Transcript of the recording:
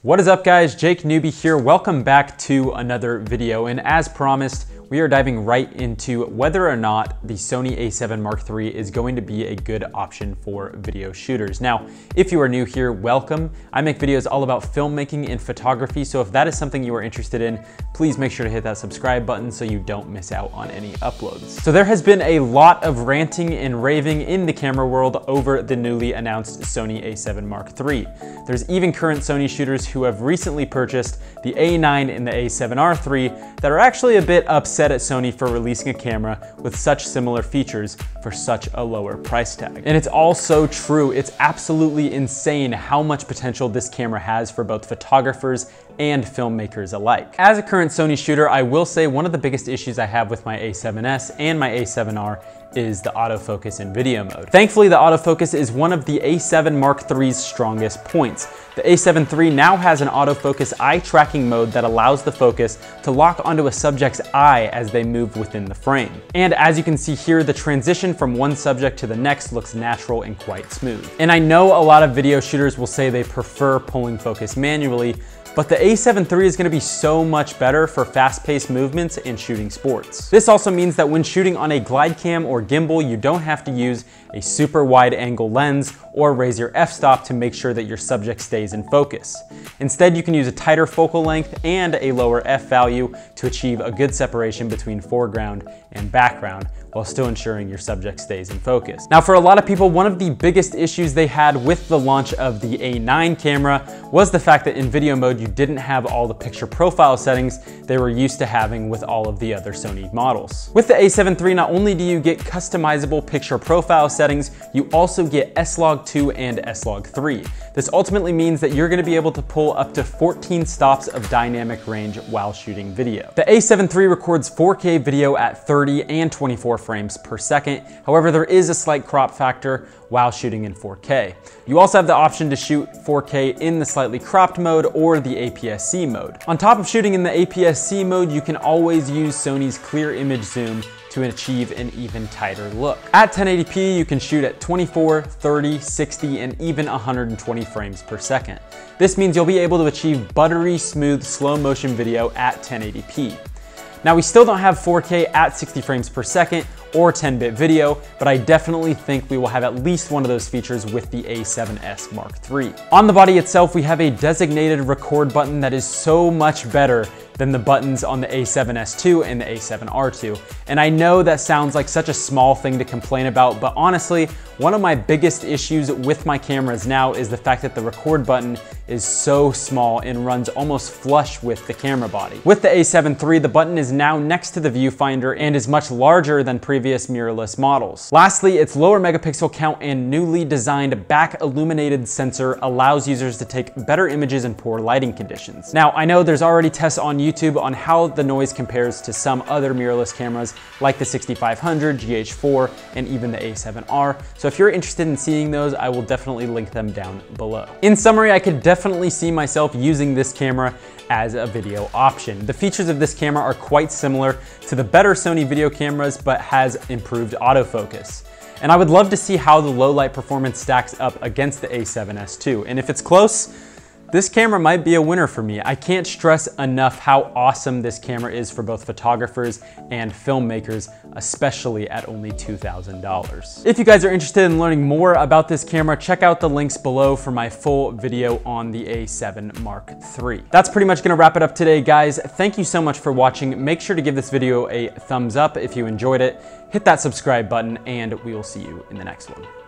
What is up guys, Jake Newbie here. Welcome back to another video, and as promised, we are diving right into whether or not the Sony a7 Mark III is going to be a good option for video shooters. Now, if you are new here, welcome. I make videos all about filmmaking and photography, so if that is something you are interested in, please make sure to hit that subscribe button so you don't miss out on any uploads. So there has been a lot of ranting and raving in the camera world over the newly announced Sony a7 Mark III. There's even current Sony shooters who have recently purchased the A9 and the A7R III that are actually a bit upset at Sony for releasing a camera with such similar features for such a lower price tag. And it's all so true. It's absolutely insane how much potential this camera has for both photographers and filmmakers alike. As a current Sony shooter, I will say one of the biggest issues I have with my A7S and my A7R is the autofocus in video mode. Thankfully, the autofocus is one of the a7 Mark III's strongest points. The a7 III now has an autofocus eye tracking mode that allows the focus to lock onto a subject's eye as they move within the frame. And as you can see here, the transition from one subject to the next looks natural and quite smooth. And I know a lot of video shooters will say they prefer pulling focus manually, but the a7 III is going to be so much better for fast-paced movements and shooting sports. This also means that when shooting on a glide cam or gimbal, you don't have to use a super wide angle lens or raise your f-stop to make sure that your subject stays in focus. Instead, you can use a tighter focal length and a lower f value to achieve a good separation between foreground and background while still ensuring your subject stays in focus. Now, for a lot of people, one of the biggest issues they had with the launch of the A9 camera was the fact that in video mode, you didn't have all the picture profile settings they were used to having with all of the other Sony models. With the a7 III, not only do you get customizable picture profile settings, you also get S-Log2 and S-Log3. This ultimately means that you're gonna be able to pull up to 14 stops of dynamic range while shooting video. The a7 III records 4K video at 30 and 24 frames per second. However, there is a slight crop factor while shooting in 4K. You also have the option to shoot 4K in the slightly cropped mode or the APS-C mode. On top of shooting in the APS-C mode, you can always use Sony's clear image zoom to achieve an even tighter look. At 1080p, you can shoot at 24, 30, 60, and even 120 frames per second. This means you'll be able to achieve buttery smooth slow motion video at 1080p. Now, we still don't have 4K at 60 frames per second or 10-bit video, but I definitely think we will have at least one of those features with the a7S Mark III. On the body itself, we have a designated record button that is so much better than the buttons on the a7S II and the a7R II. And I know that sounds like such a small thing to complain about, but honestly, one of my biggest issues with my cameras now is the fact that the record button is so small and runs almost flush with the camera body. With the a7 III, the button is now next to the viewfinder and is much larger than previous mirrorless models. Lastly, its lower megapixel count and newly designed back illuminated sensor allows users to take better images in poor lighting conditions. Now, I know there's already tests on YouTube on how the noise compares to some other mirrorless cameras like the 6500, GH4, and even the a7R. So if you're interested in seeing those, I will definitely link them down below. In summary, I could definitely see myself using this camera as a video option. The features of this camera are quite similar to the better Sony video cameras, but has improved autofocus. And I would love to see how the low light performance stacks up against the a7S II. And if it's close, this camera might be a winner for me. I can't stress enough how awesome this camera is for both photographers and filmmakers, especially at only $2,000. If you guys are interested in learning more about this camera, check out the links below for my full video on the a7 Mark III. That's pretty much gonna wrap it up today, guys. Thank you so much for watching. Make sure to give this video a thumbs up if you enjoyed it. Hit that subscribe button, and we will see you in the next one.